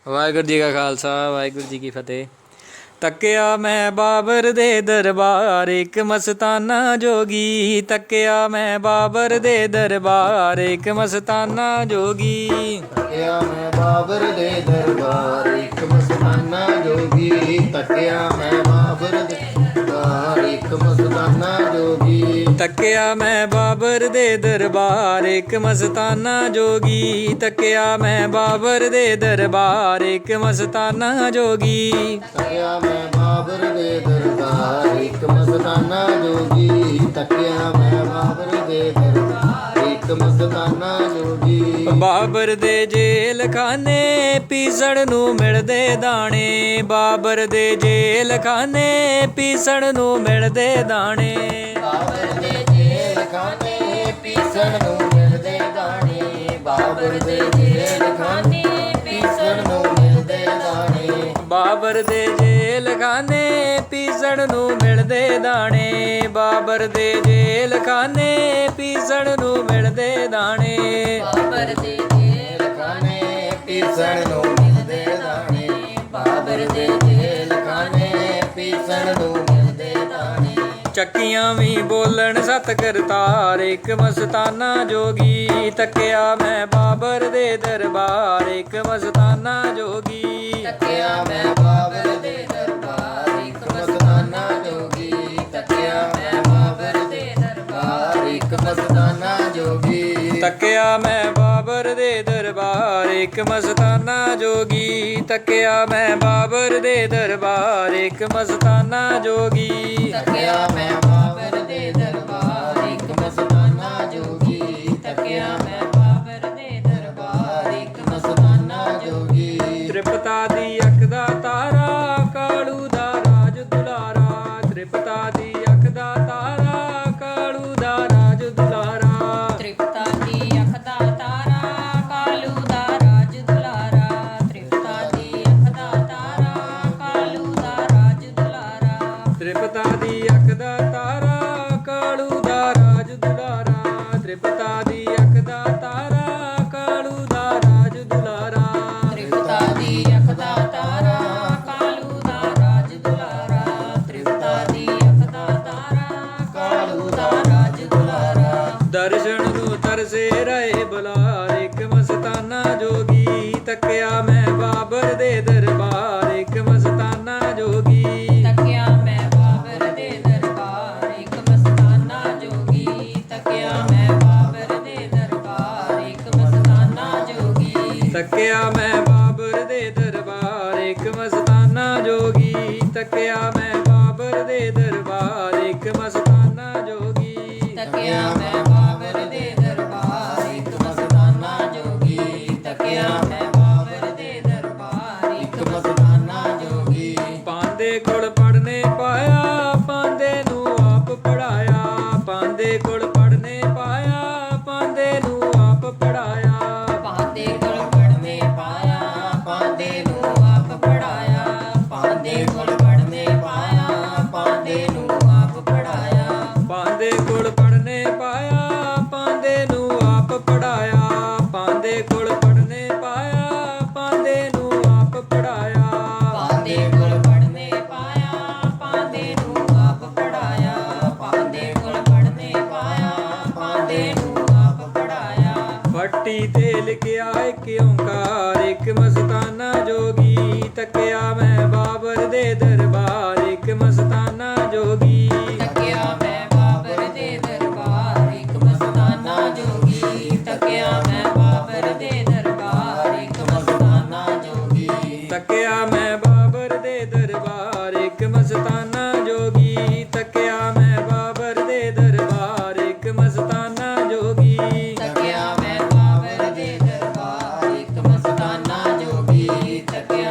ਵਾਹਿਗੁਰੂ ਜੀ ਕਾ ਖਾਲਸਾ ਵਾਹਿਗੁਰੂ ਜੀ ਕੀ ਫਤਿਹ। ਤੱਕਿਆ ਮੈਂ ਬਾਬਰ ਦੇ ਦਰਬਾਰ ਇੱਕ ਮਸਤਾਨਾ ਜੋਗੀ, ਤੱਕਿਆ ਮੈਂ ਬਾਬਰ ਦੇ ਦਰਬਾਰ ਇੱਕ ਮਸਤਾਨਾ ਜੋਗੀ। ਤੱਕਿਆ ਮੈਂ ਬਾਬਰ ਦੇ ਦਰਬਾਰ ਇੱਕ ਮਸਤਾਨਾ ਜੋਗੀ, ਤੱਕਿਆ ਮੈਂ ਬਾਬਰ ਦੇ ਦਰਬਾਰ ਇੱਕ ਮਸਤਾਨਾ ਜੋਗੀ। ਤੱਕਿਆ ਮੈਂ ਬਾਬਰ ਦੇ ਦਰਬਾਰ ਇੱਕ ਮਸਤਾਨਾ ਜੋਗੀ, ਤੱਕਿਆ ਮੈਂ ਬਾਬਰ ਦੇ ਦਰਬਾਰ ਇੱਕ ਮਸਤਾਨਾ ਜੋਗੀ। ਤੱਕਿਆ ਮੈਂ ਬਾਬਰ ਦੇ ਦਰਬਾਰ ਇੱਕ ਮਸਤਾਨਾ ਜੋਗੀ, ਤੱਕਿਆ ਮੈਂ ਬਾਬਰ ਦੇ ਦਰਬਾਰ ਇੱਕ ਮਸਤਾਨਾ ਜੋਗੀ। ਬਾਬਰ ਦੇ ਜੇਲ੍ਹ ਖਾਨੇ ਪੀਸਣ ਨੂੰ ਮਿਲਦੇ ਦਾਣੇ, ਬਾਬਰ ਦੇ ਜੇਲ੍ਹ ਖਾਨੇ ਪੀਸਣ ਨੂੰ ਮਿਲਦੇ ਦਾਣੇ। ਬਾਬਰ ਦੇ ਜੇਲ੍ਹ ਖਾਨੇ ਪੀਸਣ ਨੂੰ ਮਿਲਦੇ ਦਾਣੇ, ਬਾਬਰ ਦੇ ਜੇਲ੍ਹ ਖਾਨੇ ਪੀਸਣ ਨੂੰ ਮਿਲਦੇ ਦਾਣੇ। ਬਾਬਰ ਦੇ ਜੇਲ੍ਹ ਖਾਨੇ ਪੀਸਣ ਨੂੰ ਮਿਲਦੇ ਦਾਣੇ, ਬਾਬਰ ਦੇ ਜੇਲ੍ਹ ਖਾਨੇ ਪੀਸਣ ਨੂੰ ਮਿਲਦੇ ਦਾਣੇ। ਬਾਬਰ ਦੇ ਜੇਲ੍ਹ ਖਾਨੇ ਪੀਸਣ ਨੂੰ ਮਿਲਦੇ ਦਾਣੇ, ਬਾਬਰ ਦੇ ਜੇਲ੍ਹ ਖਾਨੇ ਪੀਸਣ ਨੂੰ ਮਿਲਦੇ ਦਾਣੇ। ਚੱਕੀਆਂ ਵੀ ਬੋਲਣ ਸਤ ਕਰਤਾਰ ਇੱਕ ਮਸਤਾਨਾ ਜੋਗੀ, ਤੱਕਿਆ ਮੈਂ ਬਾਬਰ ਦੇ ਦਰਬਾਰ ਇੱਕ ਮਸਤਾਨਾ ਜੋਗੀ। ਤੱਕਿਆ ਮੈਂ ਬਾਬਰ ਦੇ ਦਰਬਾਰ ਇੱਕ ਮਸਤਾਨਾ ਜੋਗੀ, ਤੱਕਿਆ ਮੈਂ ਬਾਬਰ ਦੇ ਦਰਬਾਰ ਇੱਕ ਮਸਤਾਨਾ ਜੋਗੀ। ਤੱਕਿਆ ਮੈਂ ਬਾਬਰ ਦੇ ਦਰਬਾਰ ਇੱਕ ਮਸਤਾਨਾ ਜੋਗੀ, ਤੱਕਿਆ ਮੈਂ ਬਾਬਰ ਦੇ ਦਰਬਾਰ ਇੱਕ ਮਸਤਾਨਾ ਜੋਗੀ। ਤੱਕਿਆ ਮੈਂ ਬਾਬਰ ਦੇ ਦਰਬਾਰ ਇੱਕ ਮਸਤਾਨਾ ਜੋਗੀ, ਤੱਕਿਆ ਮੈਂ ਬਾਬਰ ਦੇ ਦਰਬਾਰ ਇੱਕ ਮਸਤਾਨਾ ਜੋਗੀ। ਤ੍ਰਿਪਤਾ ਦੀ ਅੱਖ ਦਾ ਤਾਰਾ ਕਾਲੂ ਦਾ ਰਾਜ ਦੁਲਾਰਾ, ਤ੍ਰਿਪਤਾ ਦੀ ਅੱਖ ਦਾ ਤਾਰਾ ਕਾਲੂ ਦਾ ਰਾਜ ਦੁਲਾਰਾ। ਤ੍ਰਿਪਤਾ ਦੀ ਅੱਖ ਦਾ ਤਾਰਾ ਕਾਲੂ ਦਾ ਰਾਜ ਦੁਲਾਰਾ, ਤ੍ਰਿਪਤਾ ਦੀ ਅੱਖ ਦਾ ਤਾਰਾ ਕਾਲੂ ਦਾ ਰਾਜ ਦੁਲਾਰਾ। ਤ੍ਰਿਪਤਾ ਦੀ ਅੱਖ ਦਾ ਤਾਰਾ ਕਾਲੂ ਦਾ ਰਾਜ ਦੁਲਾਰਾ, ਤ੍ਰਿਪਤਾ ਦੀ ਅੱਖ ਦਾ ਤਾਰਾ ਕਾਲੂ ਦਾ ਰਾਜ ਦੁਲਾਰਾ। ਤ੍ਰਿਪਤਾ ਦੀ ਅੱਖ ਦਾ ਤਾਰਾ ਕਾਲੂ ਦਾ ਰਾਜ ਦੁਲਾਰਾ, ਤ੍ਰਿਪਤਾ ਦੀ ਅੱਖ ਦਾ ਤਾਰਾ ਕਾਲੂ ਦਾ ਰਾਜ ਦੁਲਾਰਾ। ਦਰਸ਼ਨ ਨੂੰ ਤਰਸੇ ਰਹੇ ਬੁਲਾਰ ਇੱਕ ਮਸਤਾਨਾ ਜੋਗੀ, ਤੱਕਿਆ ਮੈਂ ਬਾਬਰ ਦੇ ਦਰਬਾਰ ਇੱਕ ਮਸਤਾਨਾ ਜੋਗੀ। ਤੱਕਿਆ ਮੈਂ ਬਾਬਰ ਦੇ ਦਰਬਾਰ ਇੱਕ ਮਸਤਾਨਾ ਜੋਗੀ, ਤੱਕਿਆ ਮੈਂ ਬਾਬਰ ਦੇ ਦਰਬਾਰ ਇੱਕ ਮਸਤਾਨਾ ਜੋਗੀ। ਤੱਕਿਆ ਮੈਂ ਬਾਬਰ ਦੇ ਦਰਬਾਰ ਇੱਕ ਮਸਤਾਨਾ ਜੋਗੀ, ਤੱਕਿਆ ਮੈਂ ਬਾਬਰ ਦੇ ਦਰਬਾਰ ਇੱਕ ਮਸਤਾਨਾ ਜੋਗੀ। ਤੱਕਿਆ ਮੈਂ ਬਾਬਰ ਦੇ ਦਰਬਾਰ ਇੱਕ ਮਸਤਾਨਾ ਜੋਗੀ, ਤੱਕਿਆ ਮੈਂ ਬਾਬਰ ਦੇ ਦਰਬਾਰ ਇੱਕ ਮਸਤਾਨਾ ਜੋਗੀ। ਪਾਂਦੇ ਕੋਲ ਪੜਨੇ ਪਾਇਆ ਪਾਂਦੇ ਨੂੰ ਆਪ ਪੜਾਇਆ, ਪਾਂਦੇ ਕੋਲ ਪੜਨੇ ਪਾਇਆ ਪਾਂਦੇ ਨੂੰ ਆਪ ਪੜਾਇਆ। ਪਾਂਦੇ ਕੋਲ ਪੜ੍ਹਨੇ ਪਾਇਆ ਪਾਂਦੇ ਨੂੰ ਆਪ ਪੜਾਇਆ, ਪਾਂਦੇ ਕੋਲ ਪੜ੍ਹਨੇ ਪਾਇਆ ਪਾਂਦੇ ਨੂੰ ਆਪ ਪੜਾਇਆ। ਪਾਂਦੇ ਕੋਲ ਪੜਨੇ ਪਾਇਆ ਪਾਂਦੇ ਨੂੰ ਆਪ ਪੜਾਇਆ, ਪਾਂਦੇ ਕੋਲ ਪੜਨੇ ਪਾਇਆ ਪਾਂਦੇ ਨੂੰ ਆਪ ਪੜਾਇਆ। ਪਾਂਦੇ ਕੋਲ ਪੜ੍ਹਨੇ ਪਾਇਆ ਪਾਂਦੇ ਨੂੰ ਆਪ ਪੜਾਇਆ, ਪਾਂਦੇ ਕੋਲ ਪੜ੍ਹਨੇ ਪਾਇਆ ਪਾਂਦੇ ਨੂੰ ਆਪ ਪੜਾਇਆ। ਫੱਟੀ ਤੇ ਲਿਖਿਆ ਇੱਕ ਓਂਕਾਰ ਇੱਕ ਮਸਤਾਨਾ ਜੋਗੀ, ਤੱਕਿਆ ਮੈਂ ਬਾਬਰ ਦੇ ਦਰਬਾਰ ਇੱਕ ਮਸਤਾਨਾ ਜੋਗੀ। ਤੱਕਿਆ ਮੈਂ ਬਾਬਰ ਦੇ ਦਰਬਾਰ ਇੱਕ ਮਸਤਾਨਾ ਜੋਗੀ, ਤੱਕਿਆ ਮੈਂ ਬਾਬਰ ਦੇ ਦਰਬਾਰ ਇੱਕ ਮਸਤਾਨਾ ਜੋਗੀ। ਤੱਕਿਆ ਮੈਂ ਬਾਬਰ ਦੇ ਦਰਬਾਰ ਇੱਕ ਮਸਤਾਨਾ ਜੋਗੀ, ਤੱਕਿਆ ਮੈਂ ਬਾਬਰ ਦੇ ਦਰਬਾਰ ਇੱਕ ਮਸਤਾਨਾ ਜੋਗੀ। ਤੱਕਿਆ ਮੈਂ ਬਾਬਰ ਦੇ ਦਰਬਾਰ ਇੱਕ ਮਸਤਾਨਾ ਜੋਗੀ, ਤੱਕਿਆ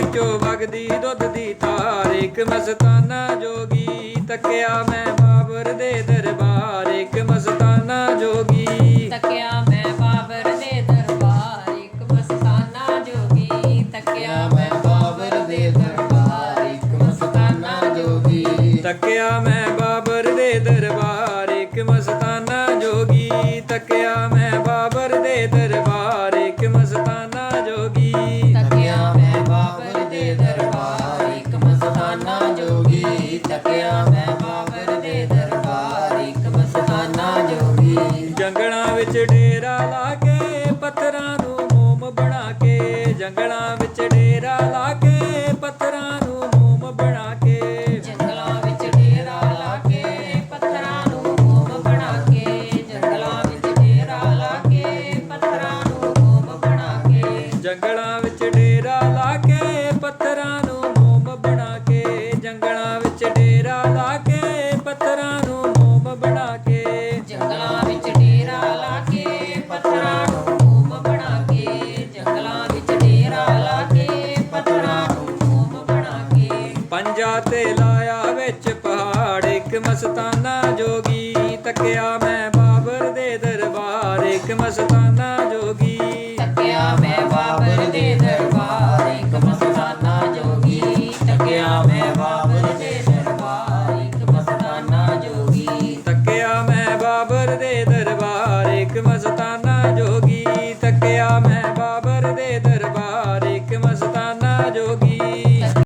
ਵਿੱਚੋਂ ਵਗਦੀ ਦੁੱਧ ਦੀ ਧਾਰ ਇੱਕ ਮਸਤਾਨਾ ਜੋਗੀ ਤੱਕਿਆ ਮੈਂ ਬਾਬਰ ਦੇ ਦਰਬਾਰ ਇੱਕ ਮਸਤਾਨਾ ਜੋਗੀ ਤੱਕਿਆ ਮੈਂ ਬਾਬਰ ਦੇ ਦਰਬਾਰ ਇੱਕ ਮਸਤਾਨਾ ਜੋਗੀ ਤੱਕਿਆ ਮੈਂ ਬਾਬਰ ਦੇ ਦਰਬਾਰ ਇੱਕ ਮਸਤਾਨਾ ਜੋਗੀ ਤੱਕਿਆ ਮੈਂ ਬਾਬਰ ਦੇ ਦਰਬਾਰ ਇੱਕ ਮਸਤਾਨਾ ਜੋਗੀ ਤੱਕਿਆ ਮੈਂ ਬਾਬਰ ਦੇ ਦਰਬਾਰ ਇੱਕ ਮਸਤਾਨਾ ਜੋਗੀ ਤੱਕਿਆ ਮੈਂ ਬਾਬਰ ਦੇ ਦਰਬਾਰ ਇੱਕ ਮਸਤਾਨਾ ਜੋਗੀ ਤੱਕਿਆ ਮੈਂ ਬਾਬਰ ਦੇ ਦਰਬਾਰ ਇੱਕ ਮਸਤਾਨਾ ਜੋਗੀ ਜੰਗਲਾਂ ਵਿੱਚ ਡੇਰਾ ਲਾ ਕੇ ਪੱਥਰਾਂ ਨੂੰ ਮੋਮ ਬਣਾ ਕੇ ਜੰਗਲਾਂ ਵਿੱਚ ਡੇਰਾ ਲਾ ਕੇ ਪੱਥਰਾਂ ਨੂੰ ਮੋਮ ਬਣਾ ਕੇ ਜੰਗਲਾਂ ਵਿੱਚ ਡੇਰਾ ਲਾ ਕੇ ਪੱਥਰਾਂ ਨੂੰ ਮੋਮ ਬਣਾ ਕੇ ਜੰਗਲਾਂ ਵਿੱਚ ਡੇਰਾ ਲਾ ਕੇ ਪੱਥਰਾਂ ਨੂੰ ਮੋਮ ਬਣਾ ਕੇ ਜੰਗਲਾਂ ਵਿੱਚ ਡੇਰਾ ਲਾ ਕੇ ਪੱਥਰਾਂ ਨੂੰ ਮੋਮ ਬਣਾ ਕੇ ਜੰਗਲਾਂ ਵਿੱਚ ਡੇਰਾ ਲਾ ਕੇ ਪੱਥਰਾਂ ਨੂੰ ਮੋਮ ਬਣਾ ਕੇ ਜੰਗਲਾਂ ਵਿੱਚ ਡੇਰਾ ਲਾ ਕੇ ਪੱਥਰਾਂ ਨੂੰ ਮੋਮ ਬਣਾ ਕੇ ਜੰਗਲਾਂ ਵਿੱਚ ਡੇਰਾ ਲਾ ਕੇ ਪੱਥਰਾਂ ਨੂੰ ਮੋਮ ਬਣਾ ਕੇ ਪੰਜਾ ਤੇ ਲਾਇਆ ਵਿੱਚ ਪਹਾੜ ਇੱਕ ਮਸਤਾਨਾ ਜੋਗੀ ਤੱਕਿਆ ਮੈਂ